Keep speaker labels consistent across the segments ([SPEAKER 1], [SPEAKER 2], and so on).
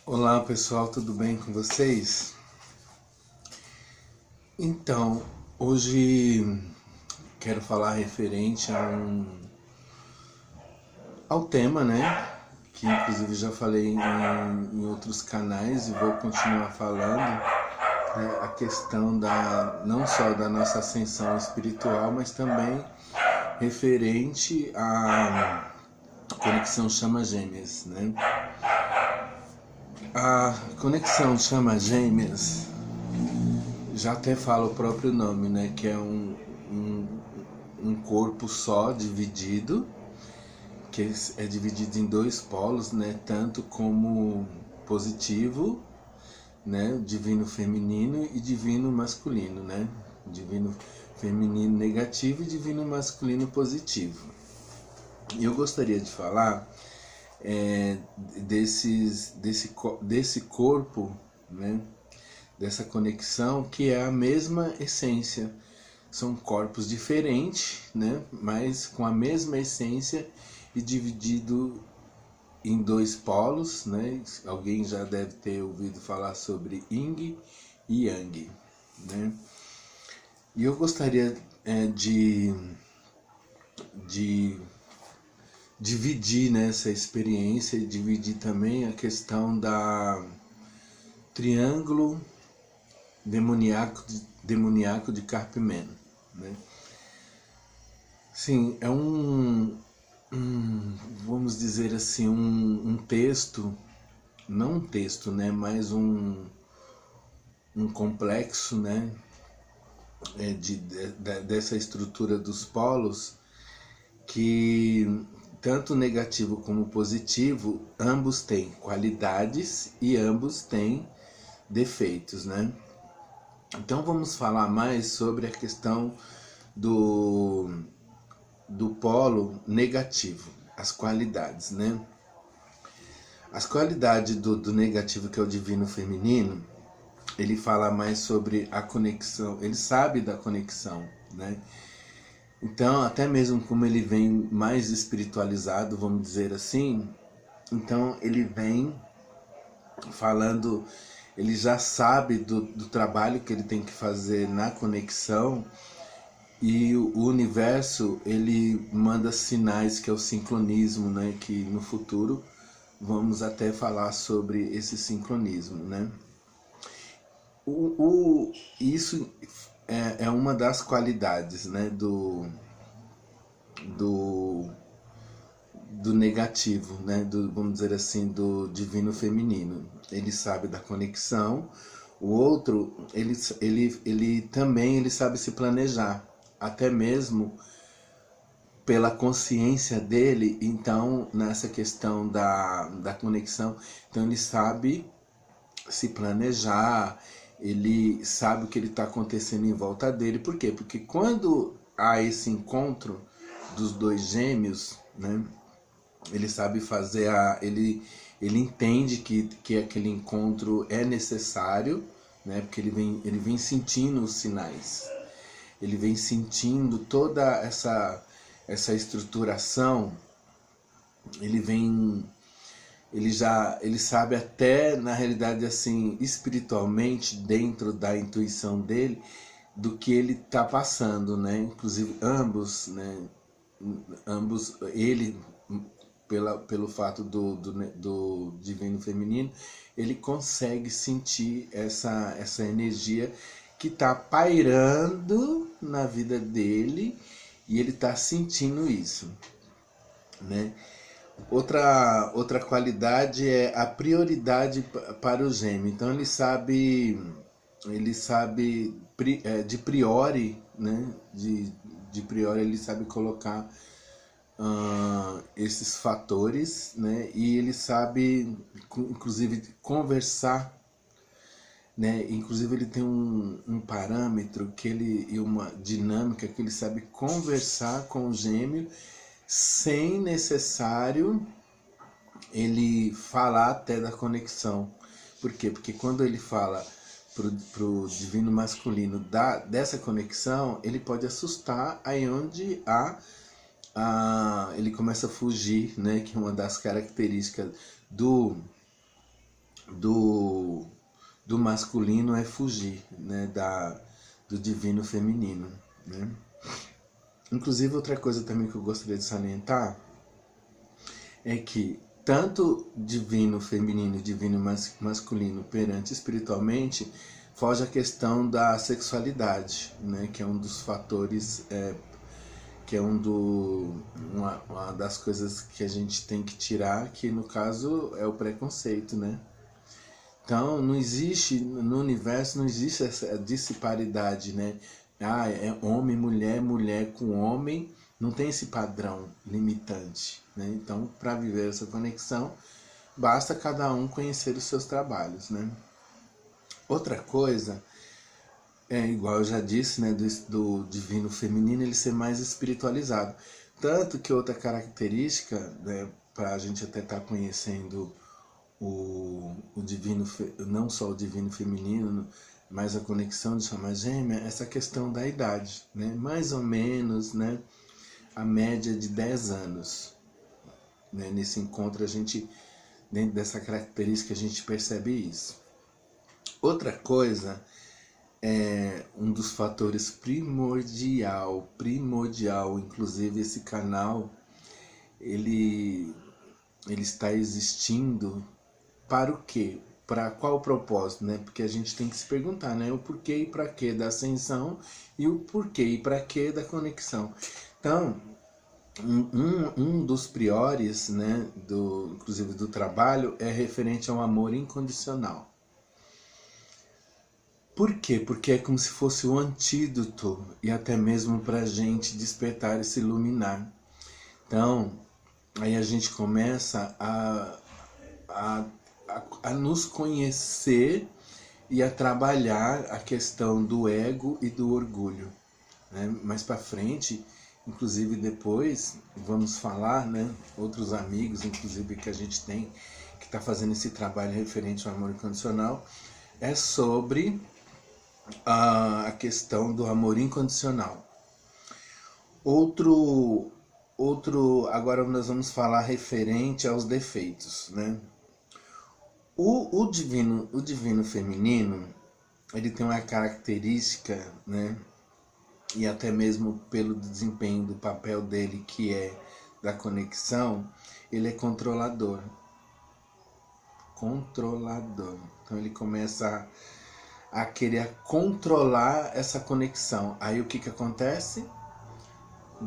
[SPEAKER 1] Olá pessoal, tudo bem com vocês? Então, hoje quero falar referente ao tema, né? Que inclusive já falei em outros canais e vou continuar falando, né, a questão não só da nossa ascensão espiritual, mas também referente à conexão chama-gêmeas, né? A conexão chama-gêmeas, já até fala o próprio nome, né? Que é um, um corpo só dividido, que é dividido em dois polos, né? Tanto como positivo, né? Divino feminino e divino masculino, né? Divino feminino negativo e divino masculino positivo. E eu gostaria de falar desse corpo, né? Dessa conexão que é a mesma essência. São corpos diferentes, né? Mas com a mesma essência e dividido em dois polos, né? Alguém já deve ter ouvido falar sobre Yin e Yang, né? E eu gostaria de dividir nessa experiência e dividir também a questão da triângulo demoníaco de Karpman, né? Sim, é vamos dizer assim, um texto, não um texto, né, mas um complexo, né, dessa estrutura dos polos, que tanto negativo como positivo, ambos têm qualidades e ambos têm defeitos, né? Então vamos falar mais sobre a questão do polo negativo, as qualidades, né? As qualidades do negativo, que é o divino feminino, ele fala mais sobre a conexão, ele sabe da conexão, né? Então, até mesmo como ele vem mais espiritualizado, vamos dizer assim, então ele vem falando, ele já sabe do trabalho que ele tem que fazer na conexão, e o universo ele manda sinais, que é o sincronismo, né? Que no futuro vamos até falar sobre esse sincronismo, né? Isso é uma das qualidades, né? Do, do negativo, né? Vamos dizer assim, do divino feminino. Ele sabe da conexão. O outro, ele também ele sabe se planejar, até mesmo pela consciência dele. Então, nessa questão da conexão, então ele sabe se planejar, ele sabe o que ele está acontecendo em volta dele. Por quê? Porque quando há esse encontro dos dois gêmeos, né, ele sabe fazer ele entende que aquele encontro é necessário, né, porque ele vem sentindo os sinais, ele vem sentindo toda essa estruturação, ele vem, ele sabe até, na realidade, assim, espiritualmente, dentro da intuição dele, do que ele está passando, né? Inclusive ambos, né? Ambos, ele pelo fato do divino feminino, ele consegue sentir essa energia que está pairando na vida dele, e ele está sentindo isso, né? Outra qualidade é a prioridade para o gêmeo. Então ele sabe de priori, né? De priori ele sabe colocar esses fatores, né? E ele sabe, inclusive, conversar, né? Inclusive ele tem um parâmetro que ele, e uma dinâmica que ele sabe conversar com o gêmeo sem necessário ele falar até da conexão. Por quê? Porque quando ele fala pro divino masculino dessa conexão, ele pode assustar aí onde ele começa a fugir, né? Que é uma das características do do, do masculino é fugir, né, do divino feminino, né? Inclusive, outra coisa também que eu gostaria de salientar é que tanto divino feminino e divino masculino perante espiritualmente foge a questão da sexualidade, né, que é um dos fatores, que é uma das coisas que a gente tem que tirar, que no caso é o preconceito, né? Então, não existe, no universo não existe essa disparidade, né? Ah, é homem, mulher com homem, não tem esse padrão limitante, né? Então, para viver essa conexão, basta cada um conhecer os seus trabalhos, né? Outra coisa, igual eu já disse, né, do divino feminino, ele ser mais espiritualizado. Tanto que outra característica, né, para a gente até estar conhecendo o divino, não só o divino feminino, mas a conexão de chama gêmea, essa questão da idade, né? Mais ou menos, né, a média de 10 anos. Né? Nesse encontro, a gente, dentro dessa característica, a gente percebe isso. Outra coisa, um dos fatores primordial, inclusive esse canal, ele está existindo para o quê? Para qual propósito, né? Porque a gente tem que se perguntar, né? O porquê e para quê da ascensão e o porquê e para quê da conexão. Então, um dos priores, né, inclusive do trabalho, é referente ao amor incondicional. Por quê? Porque é como se fosse o antídoto e até mesmo para a gente despertar e se iluminar. Então, aí a gente começa a nos conhecer e a trabalhar a questão do ego e do orgulho, né? Mais para frente, inclusive depois, vamos falar, né? Outros amigos, inclusive, que a gente tem, que está fazendo esse trabalho referente ao amor incondicional, é sobre a questão do amor incondicional. Agora nós vamos falar referente aos defeitos, né? O divino feminino, ele tem uma característica, né? E até mesmo pelo desempenho do papel dele, que é da conexão, ele é controlador. Então ele começa a querer controlar essa conexão. Aí o que acontece?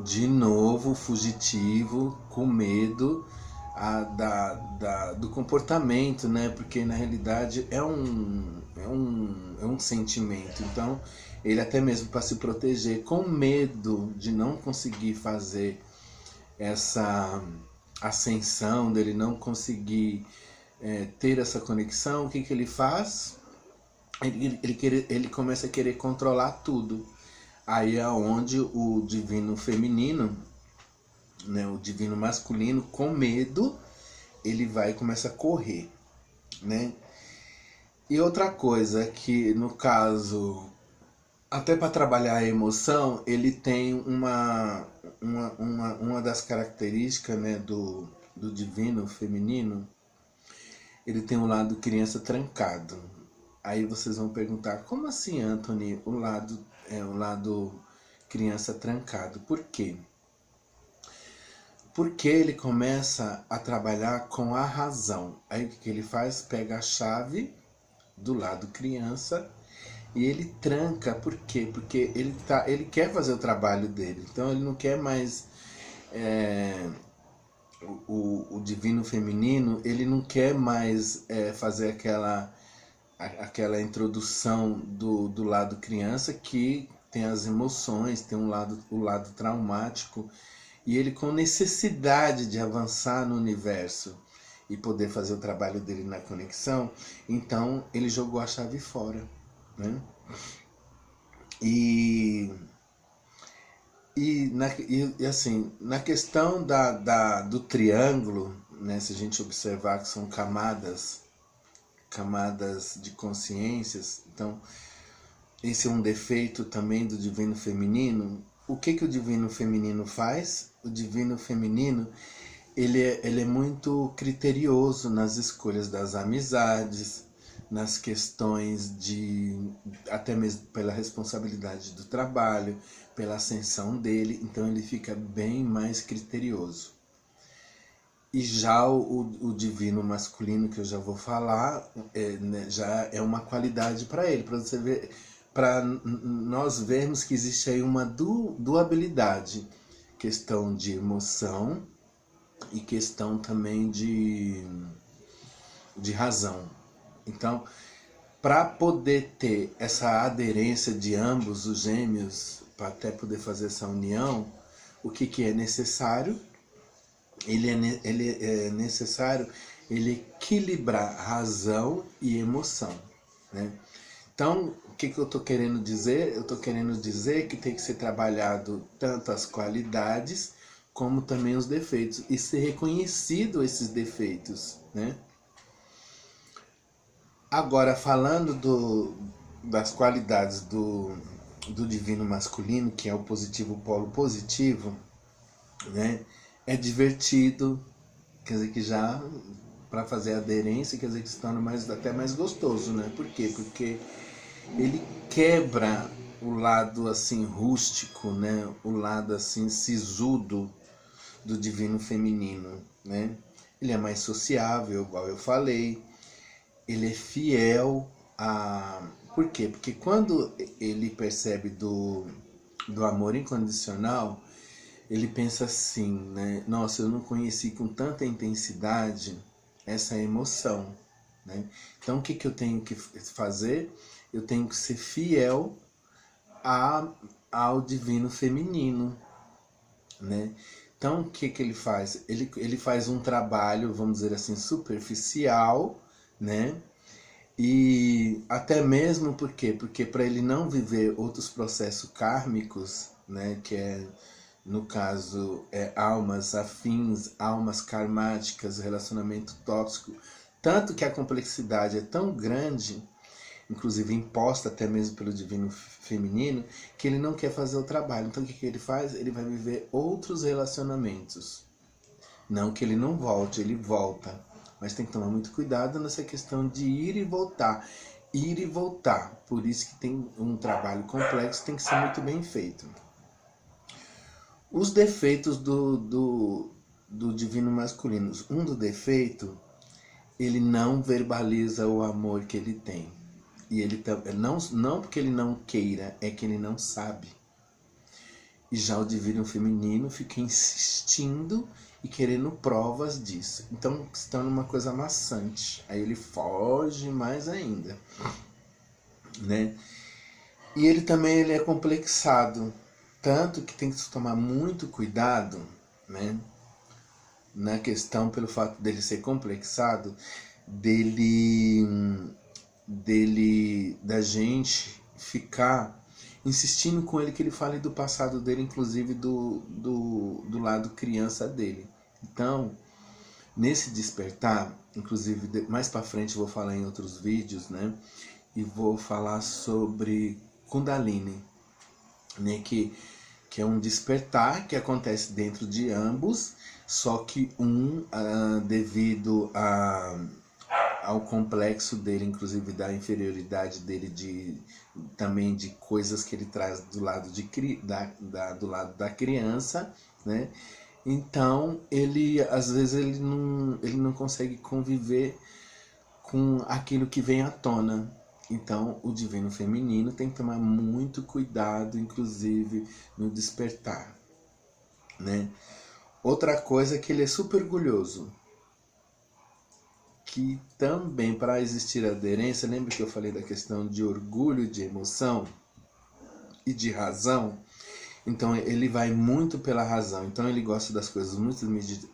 [SPEAKER 1] De novo, fugitivo, com medo do comportamento, né? Porque na realidade é um sentimento. Então, ele até mesmo para se proteger, com medo de não conseguir fazer essa ascensão, dele não conseguir ter essa conexão, o que ele faz? Ele começa a querer controlar tudo. Aí é onde o divino feminino, né, o divino masculino, com medo, ele vai e começa a correr, né? E outra coisa que, no caso, até para trabalhar a emoção, ele tem uma das características, né, do divino feminino, ele tem um lado criança trancado. Aí vocês vão perguntar, como assim, Anthony, o lado criança trancado? Por quê? Porque ele começa a trabalhar com a razão. Aí o que ele faz? Pega a chave do lado criança e ele tranca. Por quê? Porque ele quer fazer o trabalho dele. Então ele não quer mais... O divino feminino, ele não quer mais fazer aquela introdução do lado criança, que tem as emoções, tem o lado traumático, e ele com necessidade de avançar no universo e poder fazer o trabalho dele na conexão, então ele jogou a chave fora, né? E assim, na questão do triângulo, né, se a gente observar que são camadas de consciências, então esse é um defeito também do divino feminino. O que o divino feminino faz? O divino feminino, ele é muito criterioso nas escolhas das amizades, nas questões de, até mesmo pela responsabilidade do trabalho, pela ascensão dele, então ele fica bem mais criterioso. E já o divino masculino, que eu já vou falar, né, já é uma qualidade para ele, para você ver, para nós vermos que existe aí uma dualidade, questão de emoção e questão também de razão. Então, para poder ter essa aderência de ambos os gêmeos, para até poder fazer essa união, o que é necessário? Ele é necessário ele equilibrar razão e emoção, né? Então, o que eu estou querendo dizer? Eu estou querendo dizer que tem que ser trabalhado tanto as qualidades como também os defeitos, e ser reconhecido esses defeitos, né? Agora, falando das qualidades do divino masculino, que é o positivo, o polo positivo, né? É divertido, quer dizer que já, para fazer aderência, quer dizer que se torna até mais gostoso, né? Por quê? Porque ele quebra o lado assim rústico, né? O lado assim sisudo do divino feminino, né? Ele é mais sociável, igual eu falei. Ele é fiel a... Por quê? Porque quando ele percebe do amor incondicional, ele pensa assim, né? Nossa, eu não conheci com tanta intensidade essa emoção, né? Então, o que eu tenho que fazer? Eu tenho que ser fiel ao divino feminino, né? Então, o que ele faz? Ele faz um trabalho, vamos dizer assim, superficial, né? E até mesmo por quê? Porque para ele não viver outros processos kármicos, né? Que é, no caso, almas afins, almas karmáticas, relacionamento tóxico. Tanto que a complexidade é tão grande, inclusive imposta até mesmo pelo divino feminino, que ele não quer fazer o trabalho. Então o que ele faz? Ele vai viver outros relacionamentos. Não que ele não volte, ele volta. Mas tem que tomar muito cuidado nessa questão de ir e voltar. Ir e voltar. Por isso que tem um trabalho complexo, tem que ser muito bem feito. Os defeitos do divino masculino. Um do defeito, ele não verbaliza o amor que ele tem. E ele não porque ele não queira, é que ele não sabe. E já o divino feminino fica insistindo e querendo provas disso. Então se torna uma coisa maçante. Aí ele foge mais ainda, né? E ele também é complexado. Tanto que tem que tomar muito cuidado, né? Na questão, pelo fato dele ser complexado, da gente ficar insistindo com ele que ele fale do passado dele, inclusive do lado criança dele. Então, nesse despertar, inclusive mais para frente vou falar em outros vídeos, né? E vou falar sobre Kundalini, né? Que é um despertar que acontece dentro de ambos, só que devido ao complexo dele, inclusive da inferioridade dele, também de coisas que ele traz do lado, do lado da criança, né? Então, às vezes ele não consegue conviver com aquilo que vem à tona. Então, o divino feminino tem que tomar muito cuidado, inclusive no despertar, né? Outra coisa é que ele é super orgulhoso. Que também, para existir aderência, lembra que eu falei da questão de orgulho, de emoção e de razão? Então ele vai muito pela razão, então ele gosta das coisas muito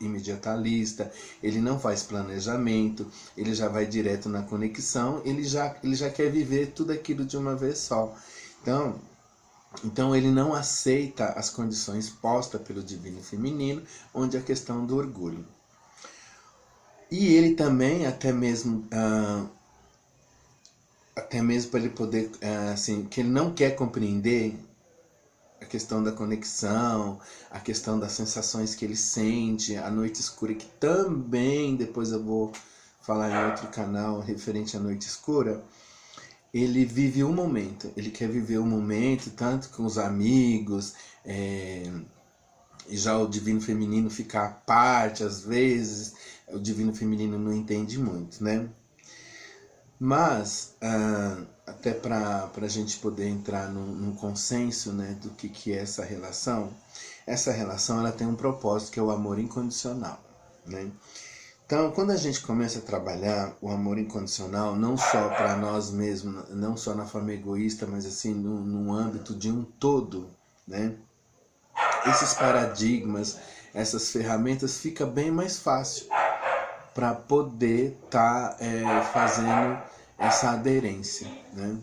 [SPEAKER 1] imediatalista, ele não faz planejamento, ele já vai direto na conexão, ele já quer viver tudo aquilo de uma vez só. Então ele não aceita as condições postas pelo divino feminino, onde a questão do orgulho. E ele também, até mesmo para ele poder, assim, que ele não quer compreender questão da conexão, a questão das sensações que ele sente, a noite escura, que também depois eu vou falar em outro canal referente à noite escura. Ele vive um momento, ele quer viver um momento, tanto com os amigos, e já o divino feminino fica à parte, às vezes, o divino feminino não entende muito, né? Mas, até para a gente poder entrar num consenso, né, do que é essa relação ela tem um propósito, que é o amor incondicional, né? Então, quando a gente começa a trabalhar o amor incondicional, não só para nós mesmos, não só na forma egoísta, mas assim, num âmbito de um todo, né? Esses paradigmas, essas ferramentas, fica bem mais fácil para poder estar fazendo essa aderência, né?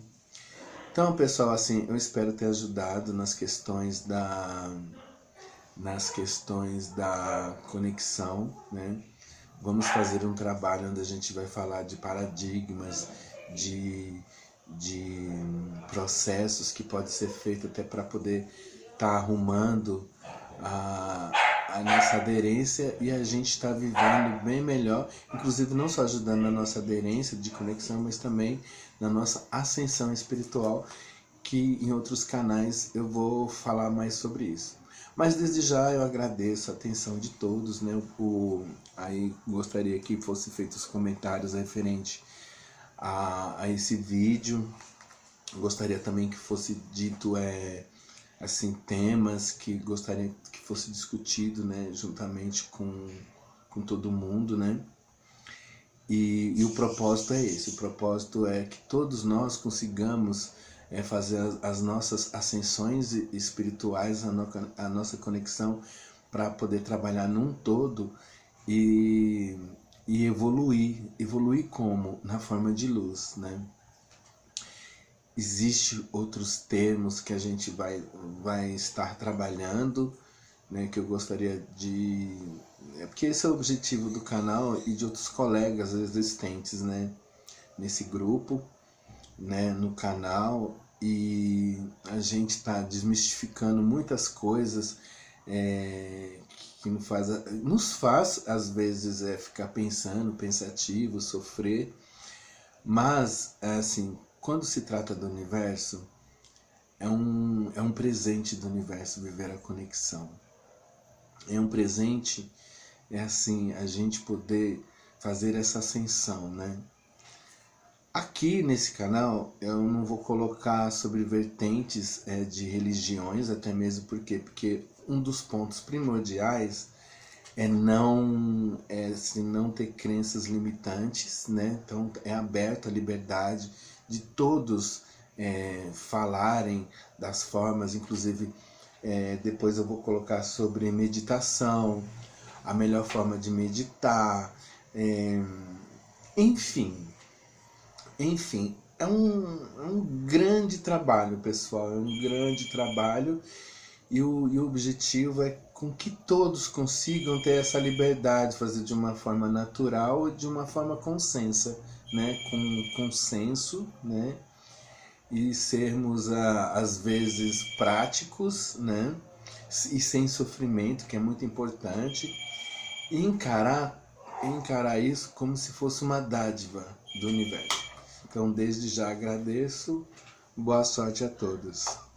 [SPEAKER 1] Então, pessoal, assim, eu espero ter ajudado nas questões da conexão, né? Vamos fazer um trabalho onde a gente vai falar de paradigmas, de processos que pode ser feito até para poder estar arrumando a nossa aderência, e a gente está vivendo bem melhor, inclusive não só ajudando na nossa aderência de conexão, mas também na nossa ascensão espiritual, que em outros canais eu vou falar mais sobre isso. Mas desde já eu agradeço a atenção de todos, né? Aí gostaria que fossem feitos comentários referente a esse vídeo. Gostaria também que fosse dito assim, temas que gostaria que fosse discutido, né, juntamente com todo mundo, né? E o propósito é esse, o propósito é que todos nós consigamos fazer as nossas ascensões espirituais, a nossa conexão, para poder trabalhar num todo e evoluir. Evoluir como? Na forma de luz, né? Existem outros termos que a gente vai estar trabalhando, né, que eu gostaria de... porque esse é o objetivo do canal e de outros colegas existentes, né, nesse grupo, né, no canal, e a gente está desmistificando muitas coisas que nos faz às vezes ficar pensando, pensativo, sofrer, mas assim, quando se trata do universo, é um presente do universo viver a conexão. É um presente, assim, a gente poder fazer essa ascensão, né? Aqui nesse canal eu não vou colocar sobre vertentes de religiões, até mesmo porque um dos pontos primordiais é não ter crenças limitantes, né? Então é aberta a liberdade de todos falarem das formas, inclusive depois eu vou colocar sobre meditação, a melhor forma de meditar, enfim, é um grande trabalho, pessoal, é um grande trabalho, e o objetivo é com que todos consigam ter essa liberdade, fazer de uma forma natural e de uma forma consensa, né? Com consenso, né? E sermos às vezes práticos, né? E sem sofrimento, que é muito importante, e encarar isso como se fosse uma dádiva do universo. Então, desde já agradeço, boa sorte a todos.